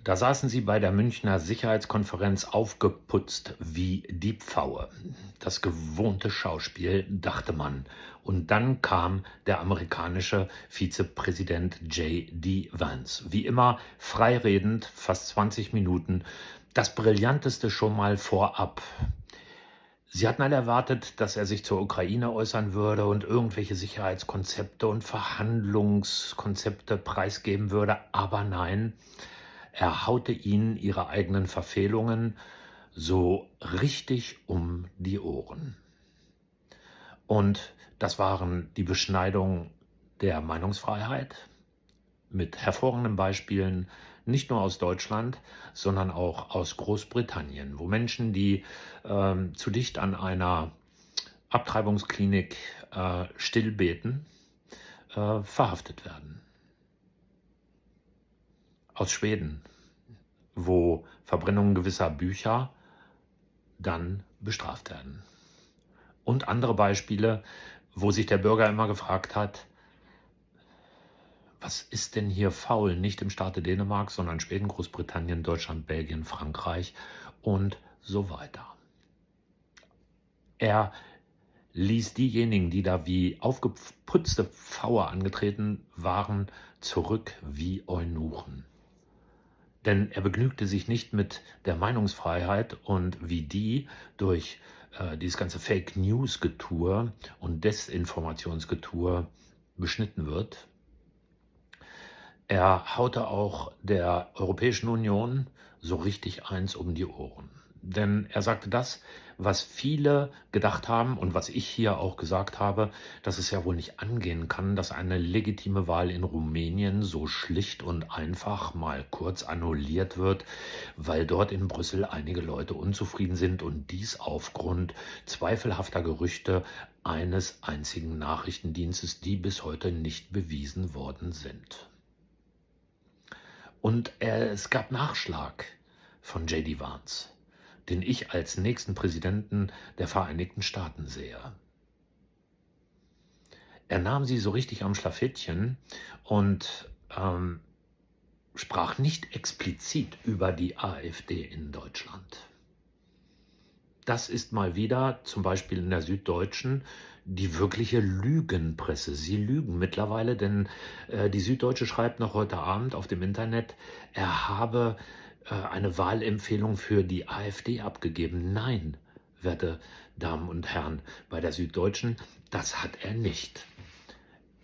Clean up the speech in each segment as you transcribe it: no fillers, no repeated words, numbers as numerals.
Da saßen sie bei der Münchner Sicherheitskonferenz aufgeputzt wie die Pfaue. Das gewohnte Schauspiel, dachte man. Und dann kam der amerikanische Vizepräsident J.D. Vance. Wie immer freiredend, fast 20 Minuten. Das Brillanteste schon mal vorab. Sie hatten alle erwartet, dass er sich zur Ukraine äußern würde und irgendwelche Sicherheitskonzepte und Verhandlungskonzepte preisgeben würde. Aber nein, er haute ihnen ihre eigenen Verfehlungen so richtig um die Ohren. Und das waren die Beschneidung der Meinungsfreiheit mit hervorragenden Beispielen, nicht nur aus Deutschland, sondern auch aus Großbritannien, wo Menschen, die zu dicht an einer Abtreibungsklinik stillbeten, verhaftet werden. Aus Schweden, wo Verbrennungen gewisser Bücher dann bestraft werden. Und andere Beispiele, wo sich der Bürger immer gefragt hat, was ist denn hier faul? Nicht im Staate Dänemark, sondern Schweden, Großbritannien, Deutschland, Belgien, Frankreich und so weiter. Er ließ diejenigen, die da wie aufgeputzte Pfaue angetreten waren, zurück wie Eunuchen. Denn er begnügte sich nicht mit der Meinungsfreiheit und wie die durch dieses ganze Fake-News-Getue und Desinformationsgetue beschnitten wird. Er haute auch der Europäischen Union so richtig eins um die Ohren. Denn er sagte das, was viele gedacht haben und was ich hier auch gesagt habe, dass es ja wohl nicht angehen kann, dass eine legitime Wahl in Rumänien so schlicht und einfach mal kurz annulliert wird, weil dort in Brüssel einige Leute unzufrieden sind und dies aufgrund zweifelhafter Gerüchte eines einzigen Nachrichtendienstes, die bis heute nicht bewiesen worden sind. Und es gab Nachschlag von J.D. Vance, den ich als nächsten Präsidenten der Vereinigten Staaten sehe. Er nahm sie so richtig am Schlafittchen und sprach nicht explizit über die AfD in Deutschland. Das ist mal wieder, zum Beispiel in der Süddeutschen, die wirkliche Lügenpresse. Sie lügen mittlerweile, denn die Süddeutsche schreibt noch heute Abend auf dem Internet, er habe eine Wahlempfehlung für die AfD abgegeben. Nein, werte Damen und Herren, bei der Süddeutschen, das hat er nicht.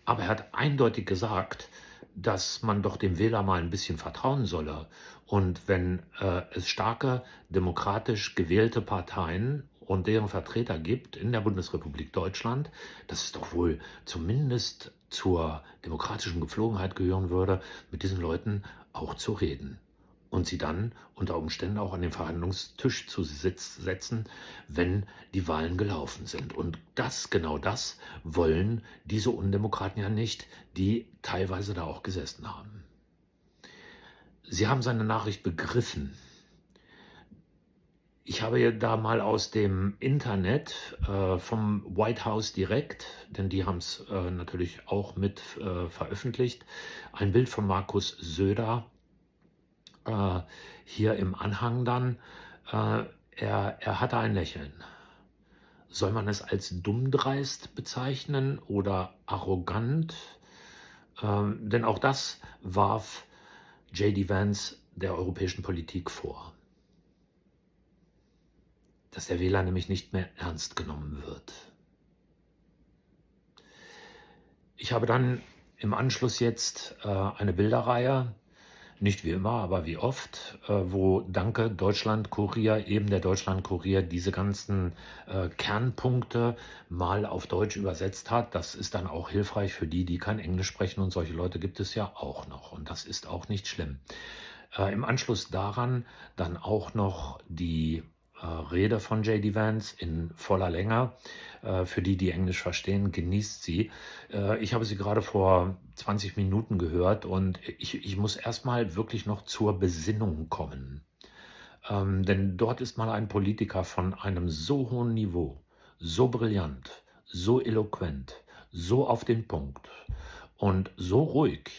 Aber er hat eindeutig gesagt, dass man doch dem Wähler mal ein bisschen vertrauen solle. Und wenn es starke, demokratisch gewählte Parteien und deren Vertreter gibt in der Bundesrepublik Deutschland, dass es doch wohl zumindest zur demokratischen Gepflogenheit gehören würde, mit diesen Leuten auch zu reden. Und sie dann unter Umständen auch an den Verhandlungstisch zu setzen, wenn die Wahlen gelaufen sind. Und genau das wollen diese Undemokraten ja nicht, die teilweise da auch gesessen haben. Sie haben seine Nachricht begriffen. Ich habe ja da mal aus dem Internet vom White House direkt, denn die haben es natürlich auch mit veröffentlicht, ein Bild von Markus Söder hier im Anhang dann. Er hatte ein Lächeln. Soll man es als dummdreist bezeichnen oder arrogant? Denn auch das warf J.D. Vance der europäischen Politik vor. Dass der Wähler nämlich nicht mehr ernst genommen wird. Ich habe dann im Anschluss jetzt eine Bilderreihe, nicht wie immer, aber wie oft, wo danke Deutschland-Kurier, eben der Deutschland-Kurier, diese ganzen Kernpunkte mal auf Deutsch übersetzt hat. Das ist dann auch hilfreich für die, die kein Englisch sprechen, und solche Leute gibt es ja auch noch und das ist auch nicht schlimm. Im Anschluss daran dann auch noch die Rede von J.D. Vance in voller Länge. Für die, die Englisch verstehen, genießt sie. Ich habe sie gerade vor 20 Minuten gehört und ich muss erstmal wirklich noch zur Besinnung kommen. Denn dort ist mal ein Politiker von einem so hohen Niveau, so brillant, so eloquent, so auf den Punkt und so ruhig,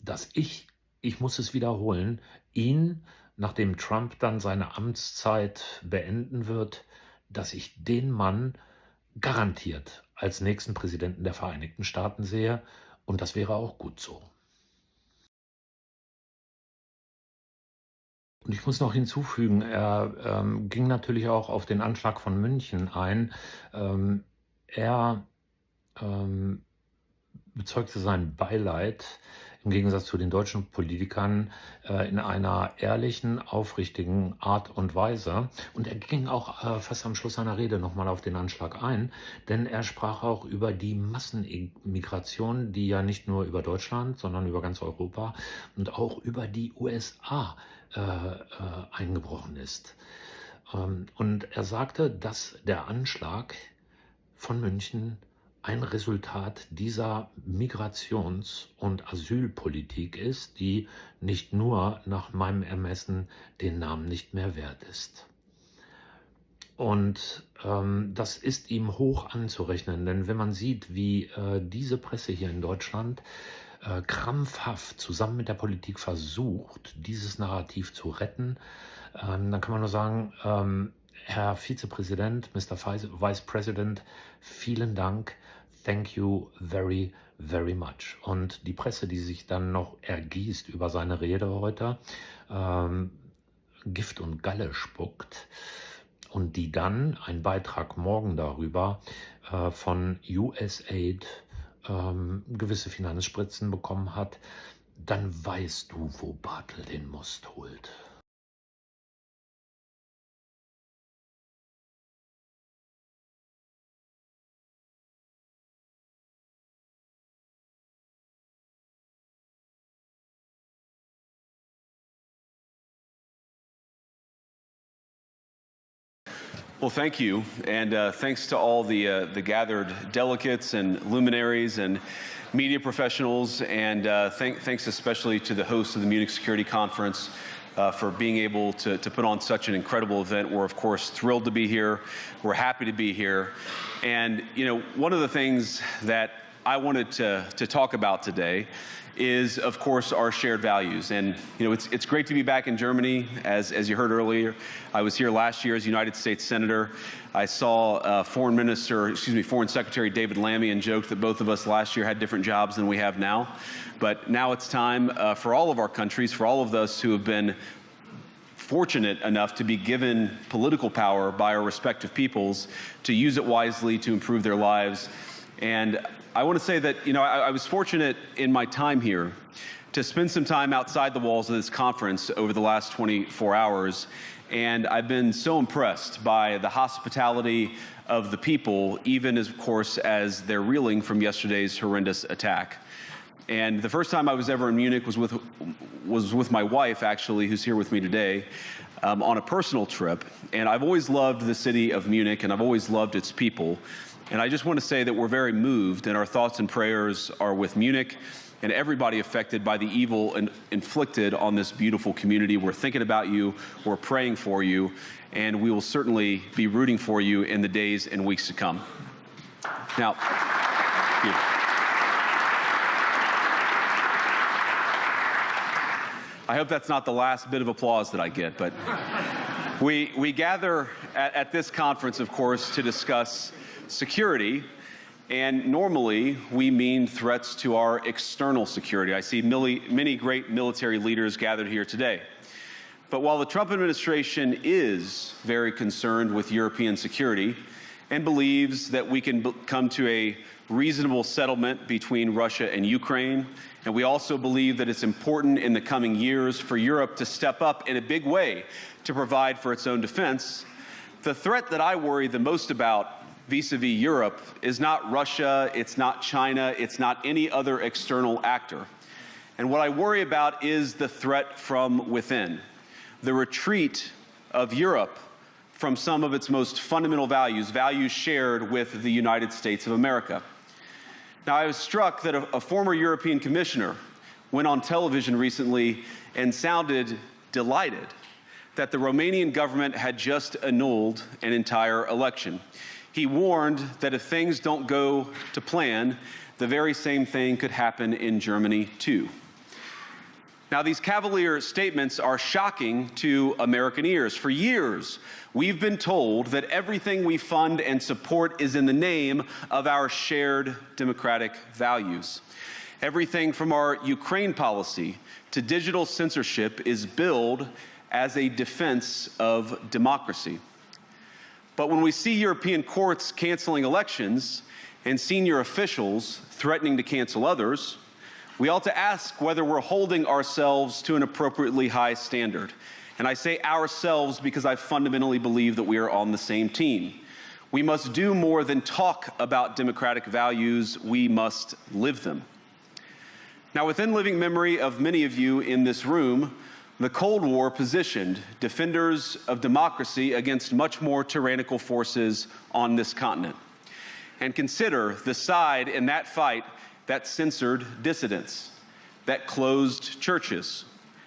dass ich ich muss es wiederholen, ihn, nachdem Trump dann seine Amtszeit beenden wird, dass ich den Mann garantiert als nächsten Präsidenten der Vereinigten Staaten sehe, und das wäre auch gut so. Und ich muss noch hinzufügen, er ging natürlich auch auf den Anschlag von München ein. Er bezeugte sein Beileid im Gegensatz zu den deutschen Politikern in einer ehrlichen, aufrichtigen Art und Weise. Und er ging auch fast am Schluss seiner Rede nochmal auf den Anschlag ein, denn er sprach auch über die Massenmigration, die ja nicht nur über Deutschland, sondern über ganz Europa und auch über die USA eingebrochen ist. Und er sagte, dass der Anschlag von München ein Resultat dieser Migrations- und Asylpolitik ist, die nicht nur nach meinem Ermessen den Namen nicht mehr wert ist. Und das ist ihm hoch anzurechnen, denn wenn man sieht, wie diese Presse hier in Deutschland krampfhaft zusammen mit der Politik versucht, dieses Narrativ zu retten, dann kann man nur sagen, Herr Vizepräsident, Mr. Vice President, vielen Dank. Thank you very, very much. Und die Presse, die sich dann noch ergießt über seine Rede heute, Gift und Galle spuckt und die dann einen Beitrag morgen darüber von USAID gewisse Finanzspritzen bekommen hat, dann weißt du, wo Bartel den Most holt. Well, thank you, and thanks to all the gathered delegates and luminaries and media professionals, and thanks especially to the hosts of the Munich Security Conference for being able to put on such an incredible event. We're, of course, thrilled to be here. We're happy to be here. And, you know, one of the things that I wanted to talk about today is, of course, our shared values. And, you know, it's great to be back in Germany. As you heard earlier, I was here last year as United States Senator. I saw Foreign Secretary David Lammy and joked that both of us last year had different jobs than we have now. But now it's time for all of our countries, for all of us who have been fortunate enough to be given political power by our respective peoples, to use it wisely to improve their lives. And I want to say that, you know, I was fortunate in my time here to spend some time outside the walls of this conference over the last 24 hours, and I've been so impressed by the hospitality of the people, even of course as they're reeling from yesterday's horrendous attack. And the first time I was ever in Munich was with my wife, actually, who's here with me today, on a personal trip. And I've always loved the city of Munich, and I've always loved its people. And I just want to say that we're very moved, and our thoughts and prayers are with Munich and everybody affected by the evil inflicted on this beautiful community. We're thinking about you, we're praying for you, and we will certainly be rooting for you in the days and weeks to come. Now, I hope that's not the last bit of applause that I get, but we gather at this conference, of course, to discuss security, and normally we mean threats to our external security. I see many great military leaders gathered here today. But while the Trump administration is very concerned with European security and believes that we can come to a reasonable settlement between Russia and Ukraine, and we also believe that it's important in the coming years for Europe to step up in a big way to provide for its own defense, the threat that I worry the most about vis-a-vis Europe is not Russia, it's not China, it's not any other external actor. And what I worry about is the threat from within, the retreat of Europe from some of its most fundamental values, values shared with the United States of America. Now, I was struck that a former European commissioner went on television recently and sounded delighted that the Romanian government had just annulled an entire election. He warned that if things don't go to plan, the very same thing could happen in Germany too. Now, these cavalier statements are shocking to American ears. For years, we've been told that everything we fund and support is in the name of our shared democratic values. Everything from our Ukraine policy to digital censorship is billed as a defense of democracy. But when we see European courts canceling elections and senior officials threatening to cancel others, we ought to ask whether we're holding ourselves to an appropriately high standard. And I say ourselves because I fundamentally believe that we are on the same team. We must do more than talk about democratic values, we must live them. Now, within living memory of many of you in this room, the Cold War positioned defenders of democracy against much more tyrannical forces on this continent. And consider the side in that fight that censored dissidents, that closed churches,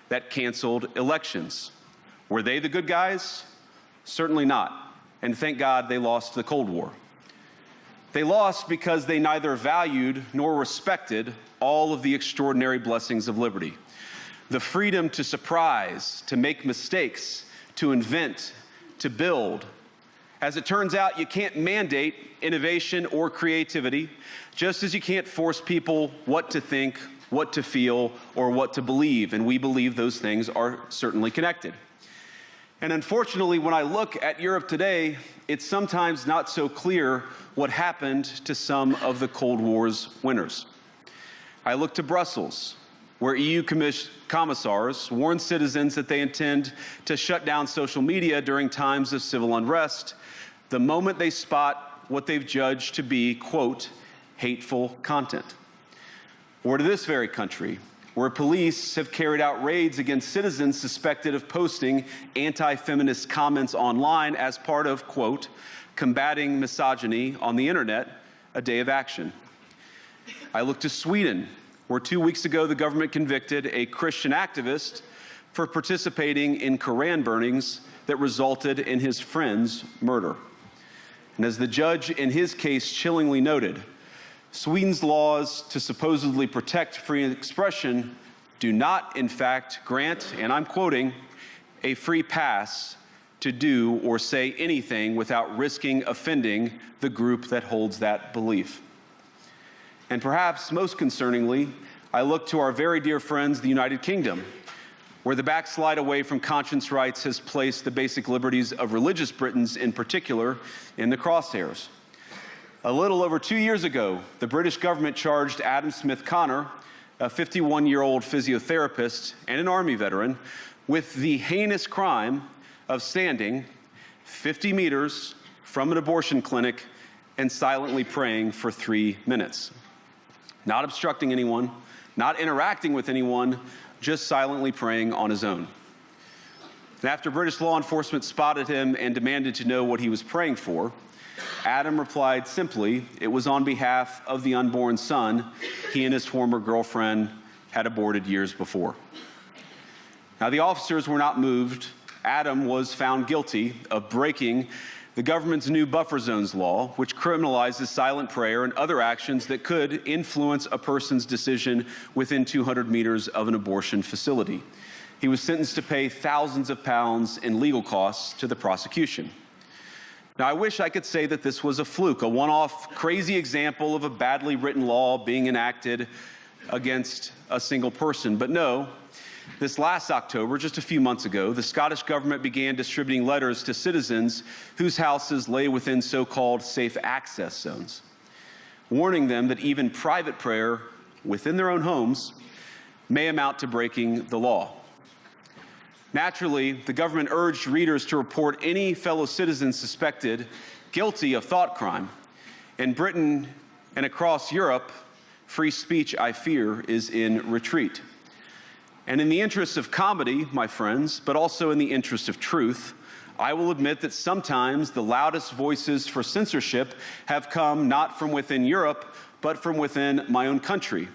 that canceled elections. Were they the good guys? Certainly not. And thank God they lost the Cold War. They lost because they neither valued nor respected all of the extraordinary blessings of liberty. The freedom to surprise, to make mistakes, to invent, to build. As it turns out, you can't mandate innovation or creativity, just as you can't force people what to think, what to feel, or what to believe. And we believe those things are certainly connected. And unfortunately, when I look at Europe today, it's sometimes not so clear what happened to some of the Cold War's winners. I look to Brussels, where EU commissars warn citizens that they intend to shut down social media during times of civil unrest the moment they spot what they've judged to be, quote, hateful content. Or to this very country, where police have carried out raids against citizens suspected of posting anti-feminist comments online as part of, quote, combating misogyny on the internet, a day of action. I look to Sweden, where 2 weeks ago the government convicted a Christian activist for participating in Koran burnings that resulted in his friend's murder. And as the judge in his case chillingly noted, Sweden's laws to supposedly protect free expression do not, in fact, grant, and I'm quoting, a free pass to do or say anything without risking offending the group that holds that belief. And perhaps most concerningly, I look to our very dear friends, the United Kingdom, where the backslide away from conscience rights has placed the basic liberties of religious Britons in particular in the crosshairs. A little over 2 years ago, the British government charged Adam Smith Connor, a 51-year-old physiotherapist and an Army veteran, with the heinous crime of standing 50 meters from an abortion clinic and silently praying for 3 minutes. Not obstructing anyone, not interacting with anyone, just silently praying on his own. And after British law enforcement spotted him and demanded to know what he was praying for, Adam replied simply, it was on behalf of the unborn son he and his former girlfriend had aborted years before. Now, the officers were not moved. Adam was found guilty of breaking the government's new buffer zones law, which criminalizes silent prayer and other actions that could influence a person's decision within 200 meters of an abortion facility. He was sentenced to pay thousands of pounds in legal costs to the prosecution. Now, I wish I could say that this was a fluke, a one-off crazy example of a badly written law being enacted against a single person. But no, this last October, just a few months ago, the Scottish government began distributing letters to citizens whose houses lay within so-called safe access zones, warning them that even private prayer within their own homes may amount to breaking the law. Naturally, the government urged readers to report any fellow citizen suspected guilty of thought crime. In Britain and across Europe, free speech, I fear, is in retreat. And in the interest of comedy, my friends, but also in the interest of truth, I will admit that sometimes the loudest voices for censorship have come not from within Europe, but from within my own country,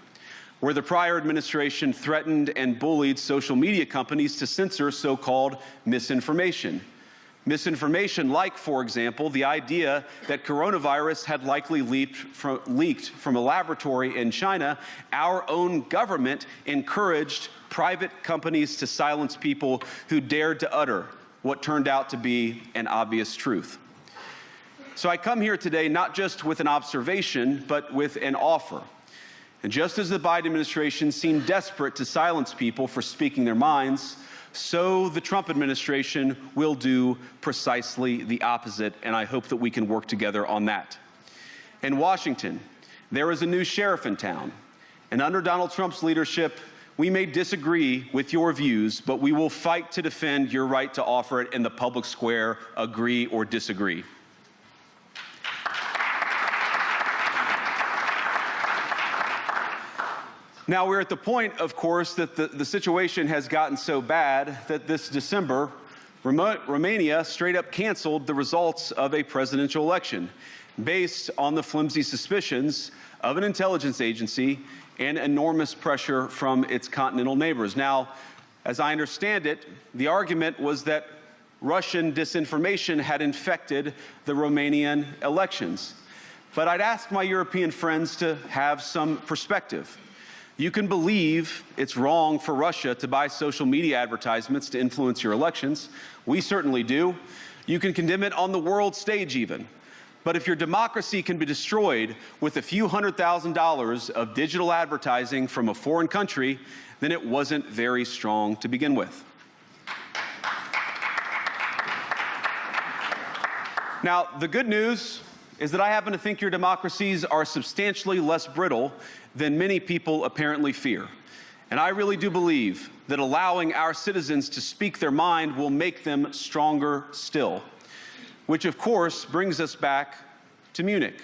where the prior administration threatened and bullied social media companies to censor so-called misinformation. Misinformation like, for example, the idea that coronavirus had likely leaked from a laboratory in China. Our own government encouraged private companies to silence people who dared to utter what turned out to be an obvious truth. So I come here today not just with an observation, but with an offer. And just as the Biden administration seemed desperate to silence people for speaking their minds, so the Trump administration will do precisely the opposite, and I hope that we can work together on that. In Washington, there is a new sheriff in town, and under Donald Trump's leadership, we may disagree with your views, but we will fight to defend your right to offer it in the public square, agree or disagree. Now, we're at the point, of course, that the situation has gotten so bad that this December, Romania straight up canceled the results of a presidential election based on the flimsy suspicions of an intelligence agency and enormous pressure from its continental neighbors. Now, as I understand it, the argument was that Russian disinformation had infected the Romanian elections. But I'd ask my European friends to have some perspective. You can believe it's wrong for Russia to buy social media advertisements to influence your elections. We certainly do. You can condemn it on the world stage even. But if your democracy can be destroyed with a few $100,000 of digital advertising from a foreign country, then it wasn't very strong to begin with. Now, the good news is that I happen to think your democracies are substantially less brittle than many people apparently fear. And I really do believe that allowing our citizens to speak their mind will make them stronger still. Which, of course, brings us back to Munich,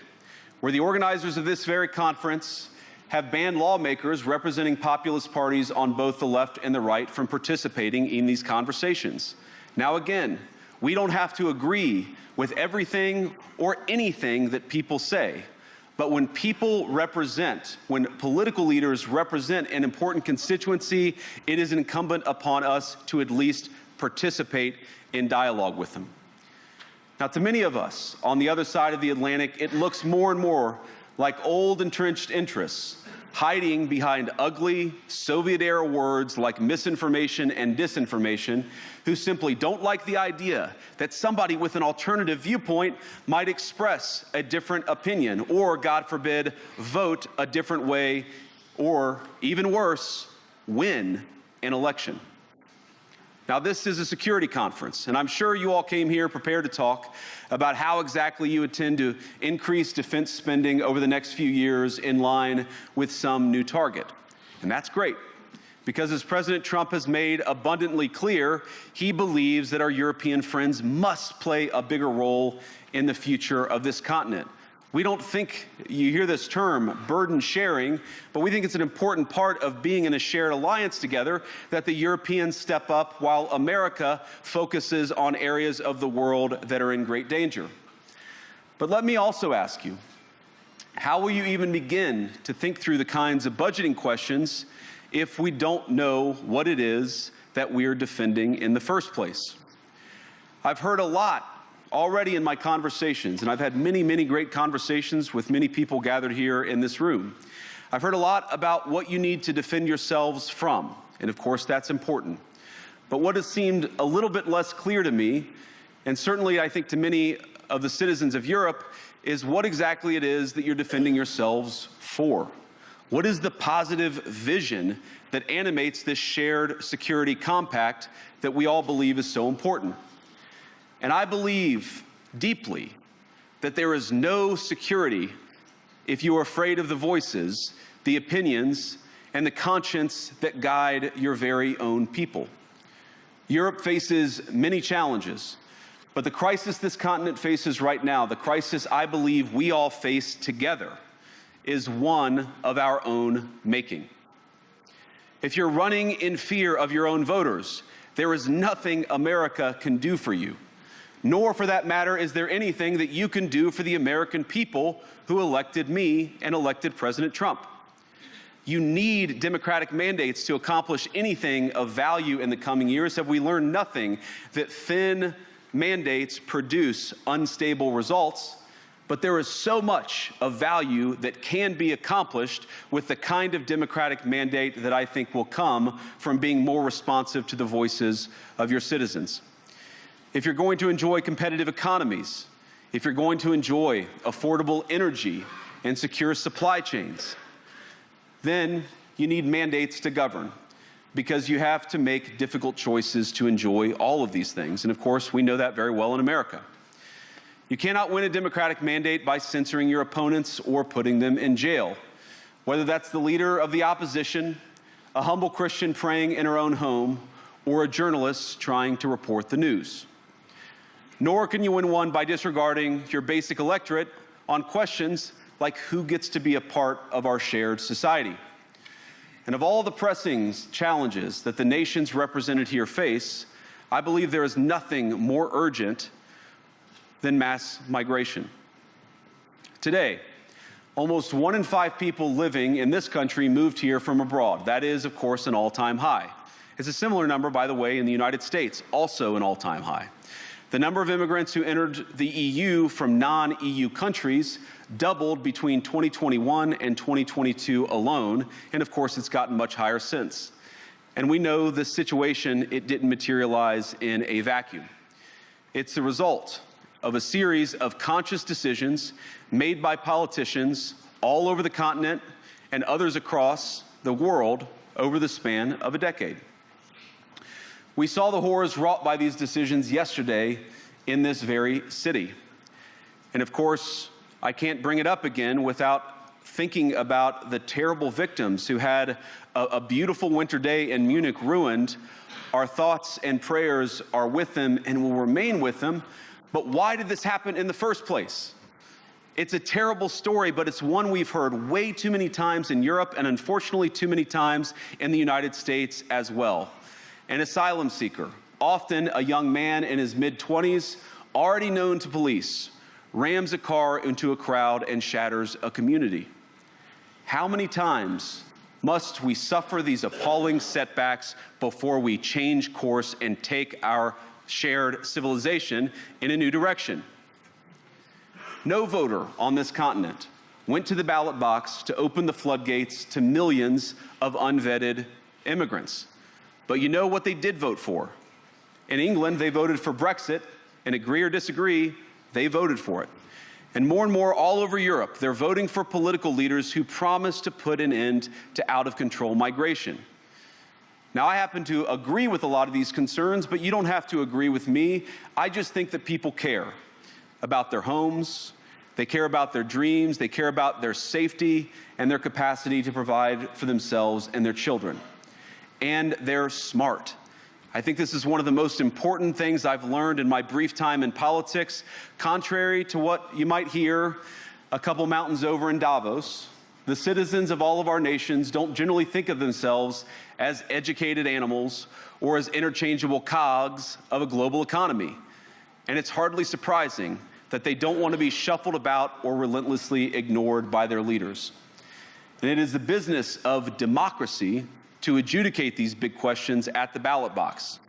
where the organizers of this very conference have banned lawmakers representing populist parties on both the left and the right from participating in these conversations. Now, again, we don't have to agree with everything or anything that people say. But when people represent, when political leaders represent an important constituency, it is incumbent upon us to at least participate in dialogue with them. Now, to many of us on the other side of the Atlantic, it looks more and more like old entrenched interests hiding behind ugly Soviet-era words like misinformation and disinformation, who simply don't like the idea that somebody with an alternative viewpoint might express a different opinion or, God forbid, vote a different way or, even worse, win an election. Now, this is a security conference, and I'm sure you all came here prepared to talk about how exactly you intend to increase defense spending over the next few years in line with some new target. And that's great, because as President Trump has made abundantly clear, he believes that our European friends must play a bigger role in the future of this continent. We don't think, you hear this term, burden sharing, but we think it's an important part of being in a shared alliance together that the Europeans step up while America focuses on areas of the world that are in great danger. But let me also ask you, how will you even begin to think through the kinds of budgeting questions if we don't know what it is that we're defending in the first place? I've heard a lot already in my conversations, and I've had many, many great conversations with many people gathered here in this room. I've heard a lot about what you need to defend yourselves from, and of course that's important. But what has seemed a little bit less clear to me, and certainly I think to many of the citizens of Europe, is what exactly it is that you're defending yourselves for. What is the positive vision that animates this shared security compact that we all believe is so important? And I believe deeply that there is no security if you are afraid of the voices, the opinions, and the conscience that guide your very own people. Europe faces many challenges, but the crisis this continent faces right now, the crisis I believe we all face together, is one of our own making. If you're running in fear of your own voters, there is nothing America can do for you. Nor, for that matter, is there anything that you can do for the American people who elected me and elected President Trump. You need democratic mandates to accomplish anything of value in the coming years. Have we learned nothing that thin, mandates produce unstable results, but there is so much of value that can be accomplished with the kind of democratic mandate that I think will come from being more responsive to the voices of your citizens. If you're going to enjoy competitive economies, if you're going to enjoy affordable energy and secure supply chains, then you need mandates to govern, because you have to make difficult choices to enjoy all of these things. And of course, we know that very well in America. You cannot win a democratic mandate by censoring your opponents or putting them in jail, whether that's the leader of the opposition, a humble Christian praying in her own home, or a journalist trying to report the news. Nor can you win one by disregarding your basic electorate on questions like who gets to be a part of our shared society. And of all the pressing challenges that the nations represented here face, I believe there is nothing more urgent than mass migration. Today, almost 1 in 5 people living in this country moved here from abroad. That is, of course, an all-time high. It's a similar number, by the way, in the United States, also an all-time high. The number of immigrants who entered the EU from non-EU countries doubled between 2021 and 2022 alone, and of course, it's gotten much higher since. And we know the situation, it didn't materialize in a vacuum. It's the result of a series of conscious decisions made by politicians all over the continent and others across the world over the span of a decade. We saw the horrors wrought by these decisions yesterday in this very city. And of course, I can't bring it up again without thinking about the terrible victims who had a beautiful winter day in Munich ruined. Our thoughts and prayers are with them and will remain with them. But why did this happen in the first place? It's a terrible story, but it's one we've heard way too many times in Europe and unfortunately too many times in the United States as well. An asylum seeker, often a young man in his mid-20s, already known to police, rams a car into a crowd and shatters a community. How many times must we suffer these appalling setbacks before we change course and take our shared civilization in a new direction? No voter on this continent went to the ballot box to open the floodgates to millions of unvetted immigrants. But you know what they did vote for? In England, they voted for Brexit, and agree or disagree, they voted for it. And more all over Europe, they're voting for political leaders who promise to put an end to out-of-control migration. Now, I happen to agree with a lot of these concerns, but you don't have to agree with me. I just think that people care about their homes, they care about their dreams, they care about their safety and their capacity to provide for themselves and their children. And they're smart. I think this is one of the most important things I've learned in my brief time in politics. Contrary to what you might hear a couple mountains over in Davos, the citizens of all of our nations don't generally think of themselves as educated animals or as interchangeable cogs of a global economy. And it's hardly surprising that they don't want to be shuffled about or relentlessly ignored by their leaders. And it is the business of democracy to adjudicate these big questions at the ballot box.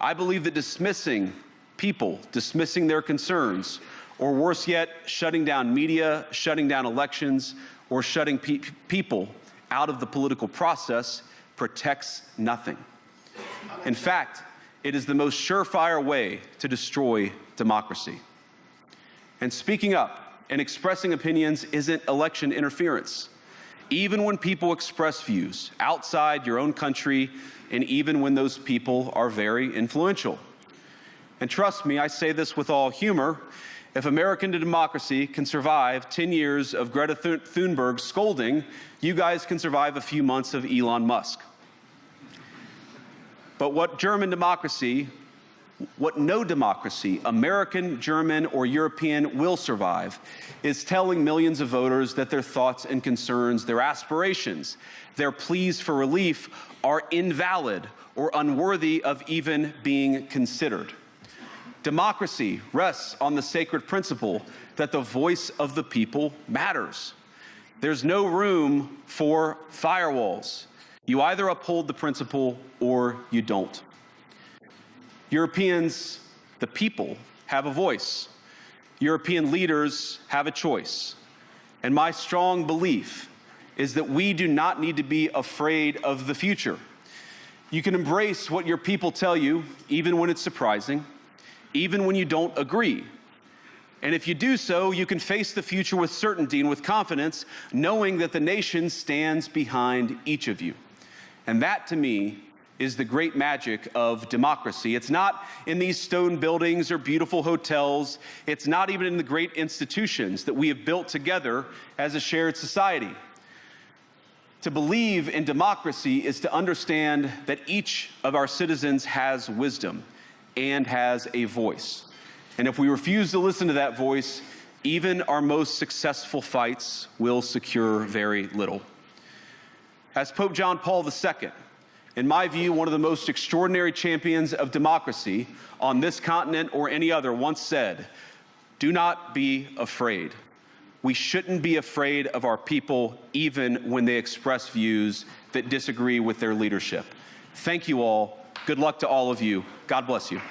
I believe that dismissing people, dismissing their concerns, or worse yet, shutting down media, shutting down elections, or shutting people out of the political process protects nothing. In fact, it is the most surefire way to destroy democracy. And speaking up and expressing opinions isn't election interference. Even when people express views outside your own country, and even when those people are very influential. And trust me, I say this with all humor, if American democracy can survive 10 years of Greta Thunberg scolding, you guys can survive a few months of Elon Musk. But what no democracy, American, German, or European, will survive is telling millions of voters that their thoughts and concerns, their aspirations, their pleas for relief are invalid or unworthy of even being considered. Democracy rests on the sacred principle that the voice of the people matters. There's no room for firewalls. You either uphold the principle or you don't. Europeans The people have a voice. European leaders have a choice. And my strong belief is that we do not need to be afraid of the future. You can embrace what your people tell you, even when it's surprising, even when you don't agree. And if you do so, you can face the future with certainty and with confidence, knowing that the nation stands behind each of you. And that, to me, is the great magic of democracy. It's not in these stone buildings or beautiful hotels. It's not even in the great institutions that we have built together as a shared society. To believe in democracy is to understand that each of our citizens has wisdom and has a voice. And if we refuse to listen to that voice, even our most successful fights will secure very little. As Pope John Paul II, in my view, one of the most extraordinary champions of democracy on this continent or any other, once said, "Do not be afraid." We shouldn't be afraid of our people, even when they express views that disagree with their leadership. Thank you all. Good luck to all of you. God bless you.